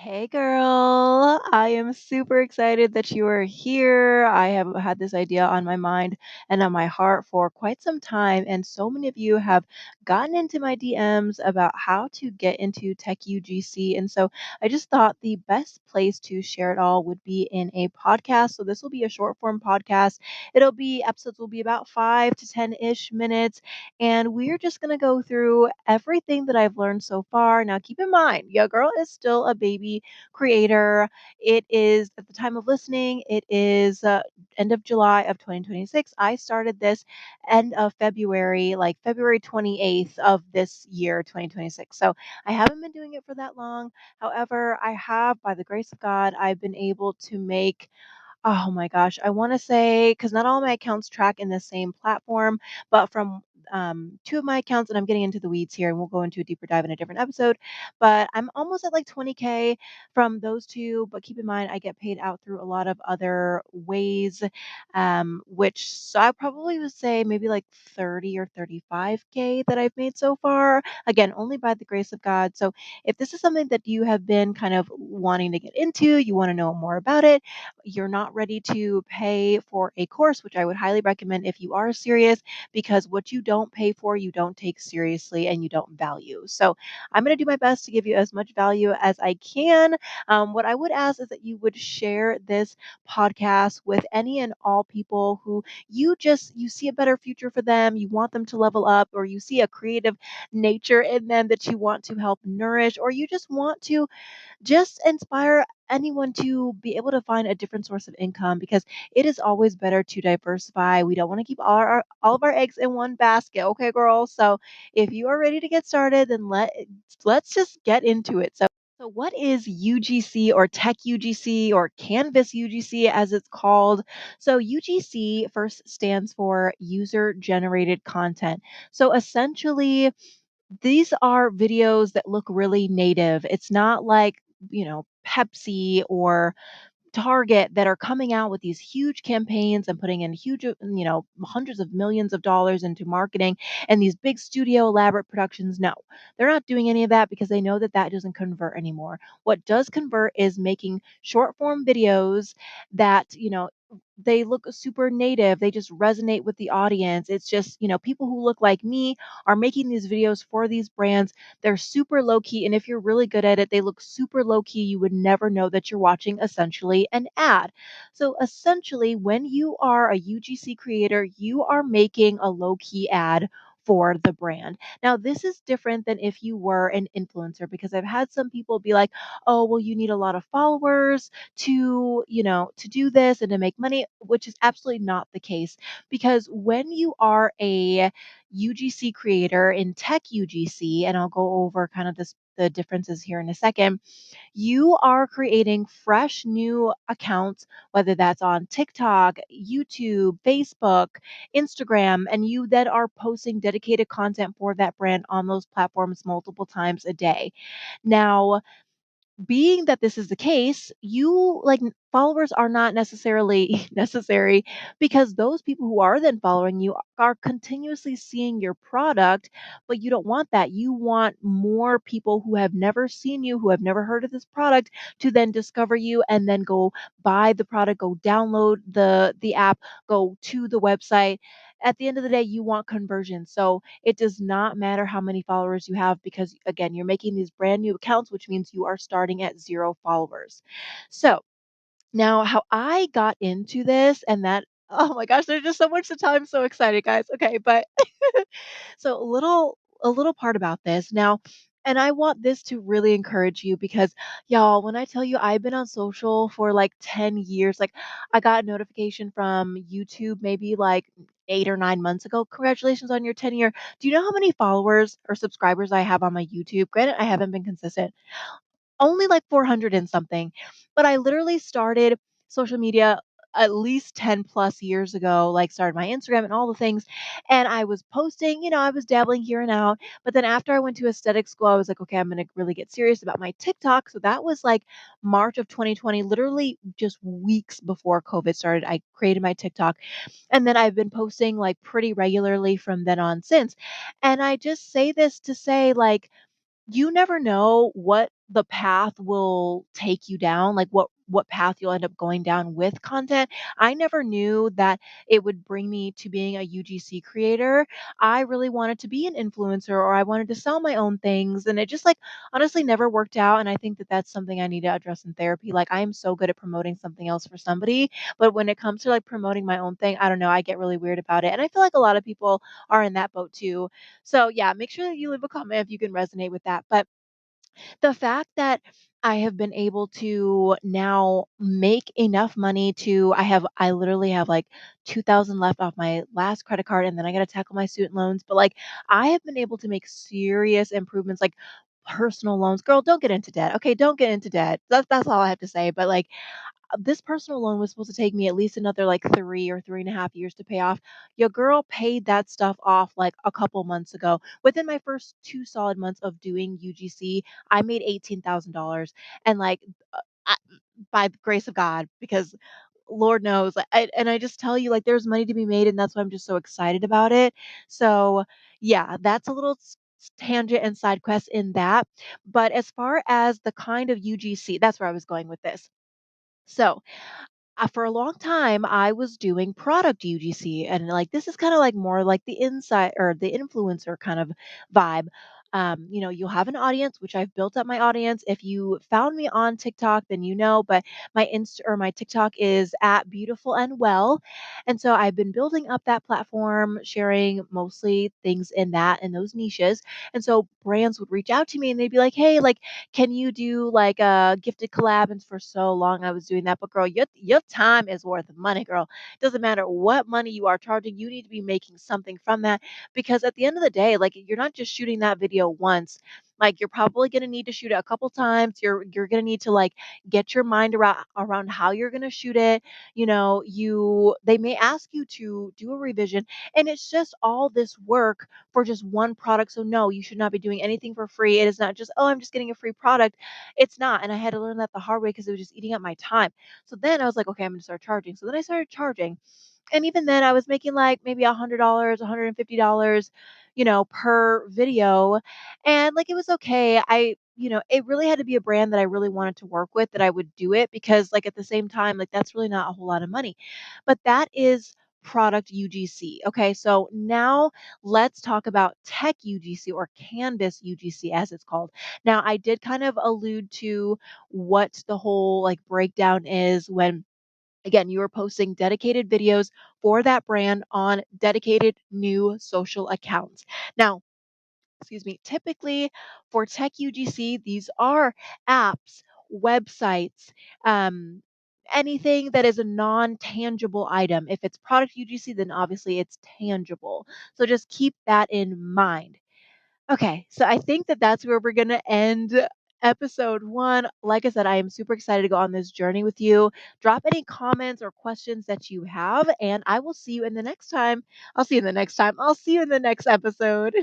Hey girl, I am super excited that you are here. I have had this idea on my mind and on my heart for quite some time, and so many of you have gotten into my DMs about how to get into Tech UGC. And so I just thought the best place to share it all would be in a podcast. So this will be a short form podcast. Episodes will be about 5 to 10-ish minutes, and we're just going to go through everything that I've learned so far. Now, keep in mind, your girl is still a baby creator. It is, at the time of listening, it is end of July of 2026. I started this end of February, like February 28th of this year, 2026. So I haven't been doing it for that long. However, I have, by the grace of God, I've been able to make. Oh my gosh, I wanna say, because not all my accounts track in the same platform, but from, 2 of my accounts, and I'm getting into the weeds here, and we'll go into a deeper dive in a different episode, but I'm almost at, like, 20K from those 2, but keep in mind, I get paid out through a lot of other ways, so I probably would say maybe, like, 30 or 35K that I've made so far. Again, only by the grace of God. So if this is something that you have been kind of wanting to get into, you wanna know more about it, you're not ready to pay for a course, which I would highly recommend if you are serious, because what you don't pay for, you don't take seriously and you don't value. So I'm going to do my best to give you as much value as I can. What I would ask is that you would share this podcast with any and all people who you see a better future for them, you want them to level up, or you see a creative nature in them that you want to help nourish, or you just want to just inspire anyone to be able to find a different source of income, because it is always better to diversify. We don't want to keep all of our eggs in one basket, okay, girl? So if you are ready to get started, then let's just get into it. So what is UGC, or Tech UGC, or Canvas UGC as it's called? So UGC first stands for user generated content. So essentially, these are videos that look really native. It's not like, Pepsi or Target that are coming out with these huge campaigns and putting in huge, hundreds of millions of dollars into marketing and these big studio elaborate productions. No, they're not doing any of that because they know that that doesn't convert anymore. What does convert is making short form videos that, they look super native. They just resonate with the audience. It's just, people who look like me are making these videos for these brands. They're super low key. And if you're really good at it, they look super low key. You would never know that you're watching essentially an ad. So essentially, when you are a UGC creator, you are making a low key ad for the brand. Now, this is different than if you were an influencer, because I've had some people be like, "Oh, well, you need a lot of followers to do this and to make money," which is absolutely not the case. Because when you are a UGC creator in Tech UGC, and I'll go over kind of the differences here in a second, you are creating fresh new accounts, whether that's on TikTok, YouTube, Facebook, Instagram, and you then are posting dedicated content for that brand on those platforms multiple times a day. Now, being that this is the case, followers are not necessarily necessary, because those people who are then following you are continuously seeing your product, but you don't want that. You want more people who have never seen you, who have never heard of this product, to then discover you and then go buy the product, go download the app, go to the website. At the end of the day, you want conversion. So it does not matter how many followers you have, because, again, you're making these brand new accounts, which means you are starting at 0 followers. So now, how I got into this, and that, oh my gosh, there's just so much to tell. I'm so excited, guys. Okay, but so a little part about this now, and I want this to really encourage you, because y'all, when I tell you I've been on social for like 10 years, like, I got a notification from YouTube maybe like 8 or 9 months ago. Congratulations on your 10 year. Do you know how many followers or subscribers I have on my YouTube? Granted, I haven't been consistent, only like 400 and something. But I literally started social media at least 10 plus years ago, like started my Instagram and all the things. And I was posting, I was dabbling here and out. But then after I went to aesthetic school, I was like, okay, I'm going to really get serious about my TikTok. So that was like March of 2020, literally just weeks before COVID started. I created my TikTok. And then I've been posting like pretty regularly from then on since. And I just say this to say, like, you never know what the path will take you down, like what path you'll end up going down with content. I never knew that it would bring me to being a UGC creator. I really wanted to be an influencer or I wanted to sell my own things and it just like honestly never worked out and I think that that's something I need to address in therapy. Like I am so good at promoting something else for somebody, but when it comes to like promoting my own thing, I don't know, I get really weird about it. And I feel like a lot of people are in that boat too. So yeah, make sure that you leave a comment if you can resonate with that. But the fact that I have been able to now make enough money to I literally have like 2,000 left off my last credit card and then I got to tackle my student loans, but like I have been able to make serious improvements like personal loans. Girl, don't get into debt. Okay, don't get into debt. That's all I have to say, but like this personal loan was supposed to take me at least another like 3 or 3.5 years to pay off. Your girl paid that stuff off like a couple months ago. Within my first 2 solid months of doing UGC, I made $18,000. And like, I, by the grace of God, because Lord knows, and I just tell you, like, there's money to be made, and that's why I'm just so excited about it. So, yeah, that's a little tangent and side quest in that. But as far as the kind of UGC, that's where I was going with this. So, for a long time, I was doing product UGC, and like this is kind of like more like the inside or the influencer kind of vibe. You'll have an audience, which I've built up my audience. If you found me on TikTok, then you know, but my Insta or my TikTok is at beautiful and well. And so I've been building up that platform, sharing mostly things in that and those niches. And so brands would reach out to me and they'd be like, hey, like, can you do like a gifted collab? And for so long I was doing that. But girl, your time is worth money, girl. Doesn't matter what money you are charging, you need to be making something from that because at the end of the day, like you're not just shooting that video once. Like you're probably gonna need to shoot it a couple times. You're gonna need to like get your mind around how you're gonna shoot it. They may ask you to do a revision, and it's just all this work for just one product. So no, you should not be doing anything for free. It is not just, oh, I'm just getting a free product. It's not. And I had to learn that the hard way because it was just eating up my time. So then I was like, okay, I'm going to start charging. So then I started charging. And even then I was making like maybe $100, $150, per video. And like it was okay. It really had to be a brand that I really wanted to work with that I would do it because like at the same time, like that's really not a whole lot of money. But that is product UGC. Okay, so now let's talk about tech UGC or Canvas UGC as it's called. Now, I did kind of allude to what the whole like breakdown is when again you are posting dedicated videos for that brand on dedicated new social accounts. Now, excuse me, typically for tech UGC, these are apps, websites, um, anything that is a non tangible item. If it's product UGC, then obviously it's tangible. So just keep that in mind. Okay, so I think that that's where we're going to end episode 1. Like I said, I am super excited to go on this journey with you. Drop any comments or questions that you have, and I will see you in the next time. I'll see you in the next time. I'll see you in the next episode.